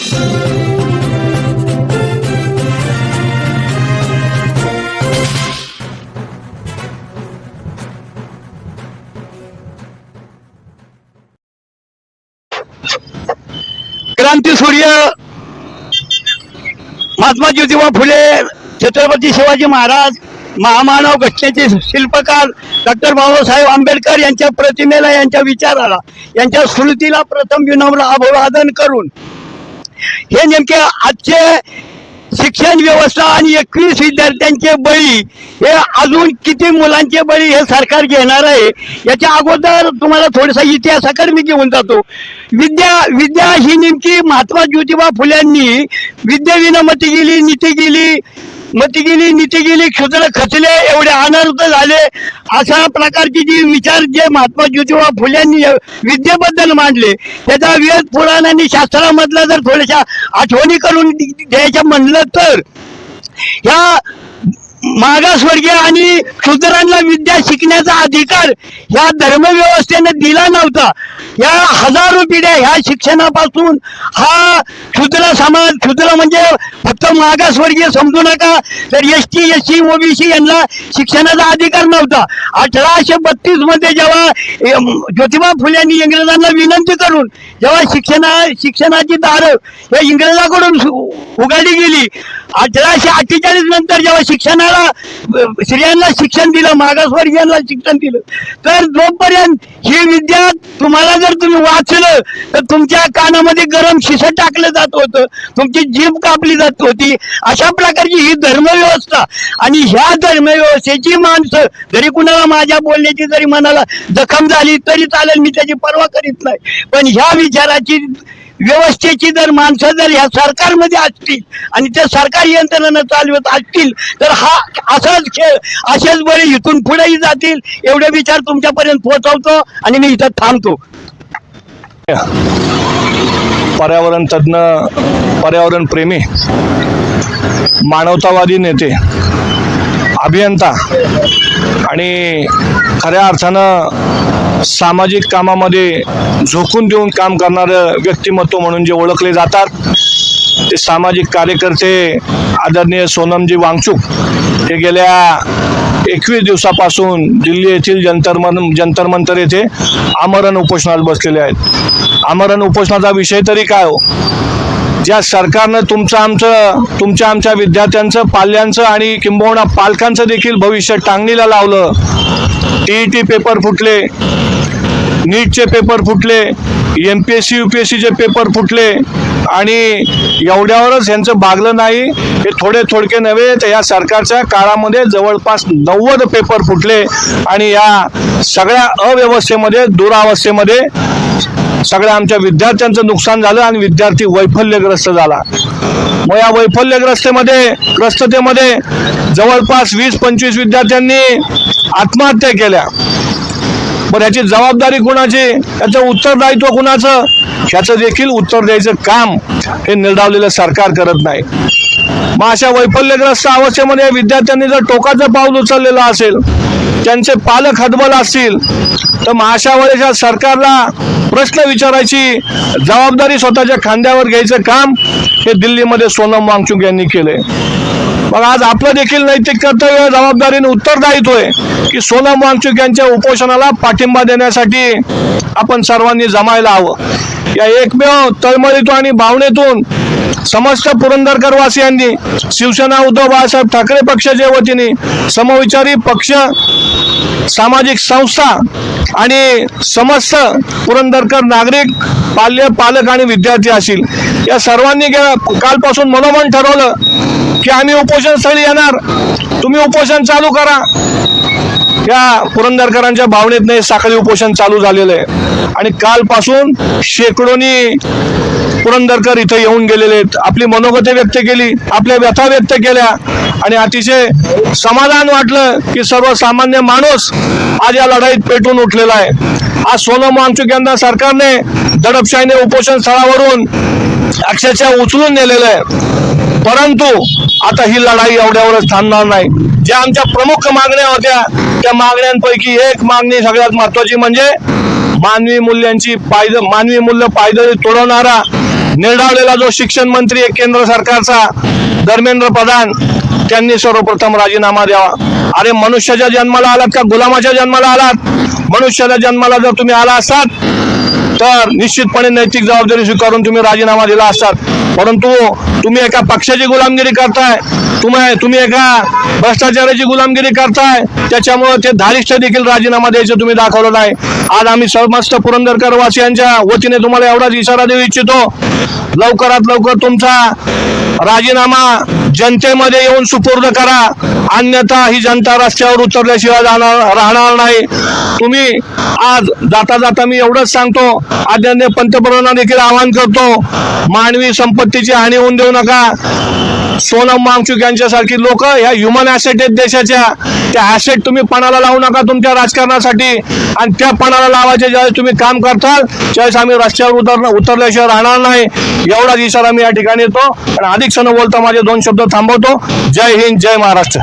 क्रांती सूर्य महात्मा ज्योतिबा फुले, छत्रपती शिवाजी महाराज, महामानव घटनेचे शिल्पकार डॉक्टर बाबासाहेब आंबेडकर यांच्या प्रतिमेला, यांच्या विचाराला, यांच्या स्मृतीला प्रथम विनम्र अभिवादन करून हे नेमके आजचे शिक्षण व्यवस्था आणि 21 विद्यार्थ्यांचे बळी, हे अजून किती मुलांचे बळी हे सरकार घेणार आहे याच्या अगोदर तुम्हाला थोडासा इतिहासाकडे मी घेऊन जातो. विद्या ही नेमकी महात्मा ज्योतिबा फुल्यांनी विद्येविना मती गेली, नीती गेली, मती गेली, नीती गेली, क्षुद्र खचले, एवढे अनर्थ झाले, अशा प्रकारची जी विचार जे महात्मा ज्योतिबा फुल्यांनी विद्येबद्दल मांडले, त्याचा वेद पुराण आणि शास्त्रामधला जर थोड्याशा आठवणी करून द्यायचं म्हणलं तर ह्या मागासवर्गीय आणि शूद्रांना विद्या शिकण्याचा अधिकार ह्या धर्मव्यवस्थेने दिला नव्हता. या हजारो पिढ्या ह्या शिक्षणापासून हा क्षुद्र समाज, क्षुद्र म्हणजे फक्त मागासवर्गीय समजू नका, तर ST SC OBC यांना शिक्षणाचा अधिकार नव्हता. 1832 मध्ये जेव्हा ज्योतिबा फुल्यांनी इंग्रजांना विनंती करून जेव्हा शिक्षणाची दारं या इंग्रजाकडून उघडली गेली, 1848 नंतर जेव्हा शिक्षणाला स्त्रियांना शिक्षण दिलं, मागासवर्गीयांना शिक्षण दिलं, तर जोपर्यंत ही विद्या तुम्हाला जर तुम्ही वाचलं तर तुमच्या कानामध्ये गरम शिसं टाकलं जात होतं, तुमची जीभ कापली जात होती. अशा प्रकारची ही धर्मव्यवस्था, आणि ह्या धर्मव्यवस्थेची माणसं, जरी कुणाला माझ्या बोलण्याची जरी मनाला जखम झाली तरी चालेल, मी त्याची पर्वा करीत नाही, पण ह्या विचाराची व्यवस्थेची जर माणसं जर ह्या सरकारमध्ये असतील आणि त्या सरकारी यंत्रणा चालवत असतील तर हा असाच खेळ, असेच बरे इथून पुढेही जातील, एवढे विचार तुमच्यापर्यंत पोहोचवतो आणि मी इथं थांबतो. पर्यावरण तज्ञ, पर्यावरण प्रेमी, मानवतावादी नेते, अभियंता आणि खऱ्या अर्थानं सामाजिक कामामध्ये झोकून देऊन काम करणारं व्यक्तिमत्व म्हणून जे ओळखले जातात ते सामाजिक कार्यकर्ते आदरणीय सोनमजी वांगचुक हे गेल्या 21 दिवसापासून दिल्ली येथील जंतर मंतर येथे आमरण उपोषणाला बसलेले आहेत. आमरण उपोषणाचा विषय तरी काय हो? ज्या सरकारनं तुमच्या आमच्या विद्यार्थ्यांचं, पाल्यांचं आणि किंबहुना पालकांचं देखील भविष्य टांगणीला लावलं. TET पेपर फुटले, नीटचे पेपर फुटले, MPSC UPSCचे पेपर फुटले, आणि एवढ्यावरच यांचं भागलं नाही. हे थोडके नव्हे तर या सरकारच्या काळामध्ये जवळपास 90 पेपर फुटले, आणि या सगळ्या अव्यवस्थेमध्ये, दुरावस्थेमध्ये सगळ्या आमच्या विद्यार्थ्यांचं नुकसान झालं आणि विद्यार्थी वैफल्यग्रस्त झाला. मग या वैफल्यग्रस्ततेमध्ये जवळपास 20-25 विद्यार्थ्यांनी आत्महत्या केल्या. बरं, याची जबाबदारी कुणाची, याचं उत्तरदायित्व कुणाचं, ह्याचं देखील उत्तर द्यायचं काम हे निर्धावलेलं सरकार करत नाही. मग अशा वैफल्यग्रस्त अवस्थेमध्ये विद्यार्थ्यांनी जर टोकाचं पाऊल उचललेलं असेल, त्यांचे पालक हतबल असतील, तर मग अशा वेळेस या सरकारला प्रश्न विचारायची जबाबदारी स्वतःच्या खांद्यावर घ्यायचं काम हे दिल्लीमध्ये सोनम वांगचुक यांनी केलंय. मग आज आपलं देखील नैतिक कर्तव्य, जबाबदारीने उत्तरदायित्व आहे की सोनम वांगचुक यांच्या उपोषणाला पाठिंबा देण्यासाठी आपण सर्वांनी जमायला हवं. या एकमेव तळमळीतून आणि भावनेतून समस्त पुरंदरकरवासियांनी शिवसेना उद्धव बाळासाहेब ठाकरे पक्षाच्या वतीने समविचारी पक्ष, सामाजिक संस्था आणि समस्त पुरंदरकर नागरिक, पालक आणि विद्यार्थी असतील, या सर्वांनी कालपासून मनोमन ठरवलं की आम्ही उपोषणस्थळी येणार, तुम्ही उपोषण चालू करा. या पुरंदरकरांच्या भावनेतनं साखळी उपोषण चालू झालेलं आहे, आणि कालपासून शेकडोनी पुरंदरकर इथं येऊन गेलेले आहेत, आपली मनोगते व्यक्त केली, आपल्या व्यथा व्यक्त केल्या, आणि अतिशय समाधान वाटलं की सर्वसामान्य माणूस आज या लढाईत पेटून उठलेला आहे. आज सोनम वांगचुक यांना सरकारने दडपशाहीने उपोषण स्थळावरून अक्षरशः उचलून नेलेलं आहे. परंतु आता ही लढाई एवढ्यावरच थांबणार नाही. ज्या आमच्या प्रमुख मागण्या होत्या त्या मागण्यांपैकी एक मागणी सगळ्यात महत्वाची म्हणजे मानवी मूल्य पायदळी तोडवणारा निर्डावलेला जो शिक्षण मंत्री आहे केंद्र सरकारचा धर्मेंद्र प्रधान, त्यांनी सर्वप्रथम राजीनामा द्यावा. अरे मनुष्याच्या जन्माला आलात का गुलामाच्या जन्माला आलात? मनुष्याच्या जन्माला जर तुम्ही आला असतात तर निश्चितपणे नैतिक जबाबदारी स्वीकारून तुम्ही राजीनामा दिला असतात. परंतु तुम्ही एका पक्षाची गुलामगिरी करताय, तुम्ही एका भ्रष्टाचाराची गुलामगिरी करताय, त्याच्यामुळे ते धारिष्ठ देखील राजीनामा द्यायचं तुम्ही दाखवलं नाही. आज आम्ही समस्त पुरंदरकर वासियांच्या वतीने तुम्हाला एवढाच इशारा देऊ इच्छितो, लवकरात लवकर तुमचा राजीनामा जनतेमध्ये येऊन सुपूर्द करा, अन्यथा ही जनता रस्त्यावर उतरल्याशिवाय राहणार नाही. तुम्ही आज जाता जाता मी एवढंच सांगतो, आदरणीय पंतप्रधानांना देखील आवाहन करतो, मानवी संपत्तीची हानी होऊन देऊ नका. सोनम वांगचुक यांच्यासारखी लोक ह्या ह्युमन ऍसेट आहेत देशाच्या, त्या ऍसेट तुम्ही पणाला लावू नका तुमच्या राजकारणासाठी. आणि त्या पणाला लावायचे ज्यावेळेस तुम्ही काम करताल त्यावेळेस आम्ही रस्त्यावर उतरल्याशिवाय राहणार नाही. एवढाच इशारा मी या ठिकाणी येतो आणि अधिक न बोलता माझे 2 शब्द थांबवतो. जय हिंद, जय महाराष्ट्र.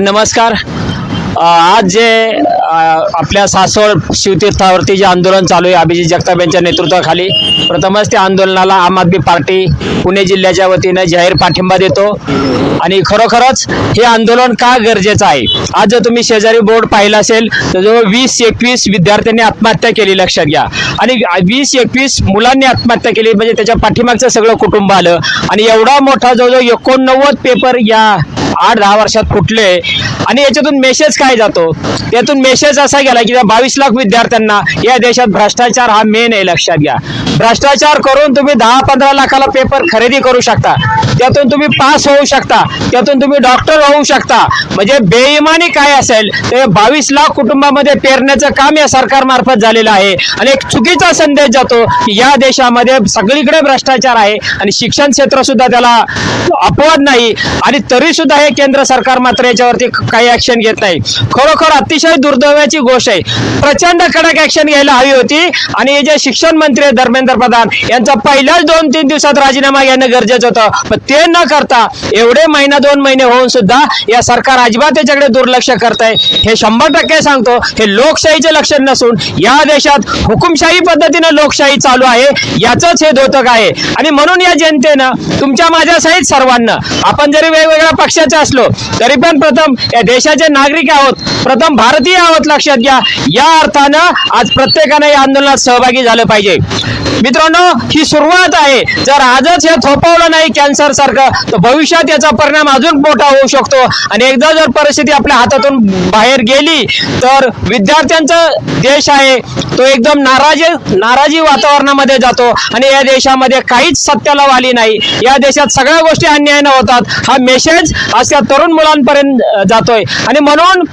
नमस्कार. आज जे आपल्या सासवड शिवतीर्थावरती जे आंदोलन चालू आहे अभिजित जगताप यांच्या नेतृत्वाखाली, प्रथमच त्या आंदोलनाला आम आदमी पार्टी पुणे जिल्ह्याच्या वतीनं जाहीर पाठिंबा देतो. आणि खरोखरच हे आंदोलन का गरजेचं आहे, आज जर तुम्ही शेजारी बोर्ड पाहिला असेल तर जवळ 20-21 विद्यार्थ्यांनी आत्महत्या केली, लक्षात घ्या. आणि 20-21 मुलांनी आत्महत्या केली म्हणजे त्याच्या पाठीमागचं सगळं कुटुंब आलं. आणि एवढा मोठा जवळजवळ 89 पेपर या 8-10 वर्षात फुटले. आणि याच्यातून मेसेज काय जातो, त्यातून मेसेज असा गेला की 22 लाख विद्यार्थ्यांना या देशात भ्रष्टाचार हा मेन आहे, लक्षात घ्या. भ्रष्टाचार करून तुम्ही 10-15 लाखाला पेपर खरेदी करू शकता, त्यातून तुम्ही पास होऊ शकता, त्यातून तुम्ही डॉक्टर होऊ शकता. म्हणजे बेईमानी काय असेल ते 22 लाख कुटुंबामध्ये पेरण्याचं काम या सरकारमार्फत झालेलं आहे. आणि एक चुकीचा संदेश जातो की या देशामध्ये सगळीकडे भ्रष्टाचार आहे आणि शिक्षण क्षेत्र सुद्धा त्याला अपवाद नाही. आणि तरी सुद्धा हे केंद्र सरकार मात्र याच्यावरती काही ऍक्शन घेत नाही. खरोखर अतिशय दुर्दैवाची गोष्ट आहे. प्रचंड कडक ऍक्शन घ्यायला हवी होती. आणि हे जे शिक्षण मंत्री आहेत धर्मेंद्र प्रधान, यांचा पहिल्याच 2-3 दिवसात राजीनामा घेणं गरजेचं होतं. पण ते न करता एवढे 1-2 महिने होऊन सुद्धा या सरकार अजिबात याच्याकडे दुर्लक्ष करत आहे. हे 100% सांगतो, हे लोकशाहीचे लक्षण नसून या देशात हुकुमशाही पद्धतीने लोकशाही चालू आहे, याचंच हे द्योतक आहे. आणि म्हणून या जनतेनं तुमच्या माझ्या सहित सर्वांना, आपण जरी वेगवेगळ्या पक्षाचे असलो तरी पण प्रथम या देशाचे नागरिक आहोत, प्रथम भारतीय आहोत, लक्षात घ्या. या अर्थानं आज प्रत्येकाने या आंदोलनात सहभागी झालं पाहिजे. मित्रांनो, ही सुरुवात आहे. जर आजच हे थोपवलं नाही कॅन्सर सारखं तर भविष्यात याचा परिणाम अजून मोठा होऊ शकतो. आणि एकदा जर परिस्थिती आपल्या हातातून बाहेर गेली तर विद्यार्थ्यांचा देश आहे तो एकदम नाराजी वातावरणामध्ये जातो. आणि या देशामध्ये काहीच सत्याला वाली नाही, या देशात सगळ्या गोष्टी अन्यायाने होतात. हा मेसेज आज त्या तरुण मुलांपर्यंत जातोय. आणि म्हणून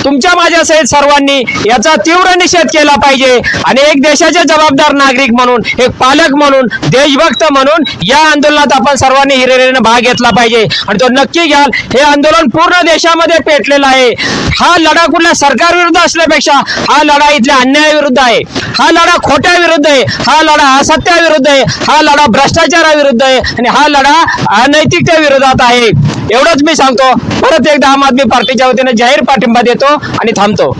तुमच्या माझ्यासहित सर्वांनी याचा तीव्र निषेध केला पाहिजे. आणि एक देशाचे जबाबदार नागरिक म्हणून, एक पालक म्हणून, देशभक्त म्हणून या आंदोलनात आपण सर्वांनी हिरिरीने भाग घेतला पाहिजे. आणि तो नक्की घ्याल. हे आंदोलन पूर्ण देशामध्ये पेटलेलं आहे. हा लढा कुठल्या सरकारविरुद्ध असल्यापेक्षा हा लढा इथल्या अन्यायाविरुद्ध आहे, हा लढा खोट्या विरुद्ध आहे, हा लढा असत्याविरुद्ध आहे, हा लढा भ्रष्टाचाराविरुद्ध आहे आणि हा लढा अनैतिकते विरोधात आहे. एवढंच मी सांगतो. परत एकदा आम आदमी पार्टीच्या वतीने जाहीर पाठिंबा देतो आणि थांबतो.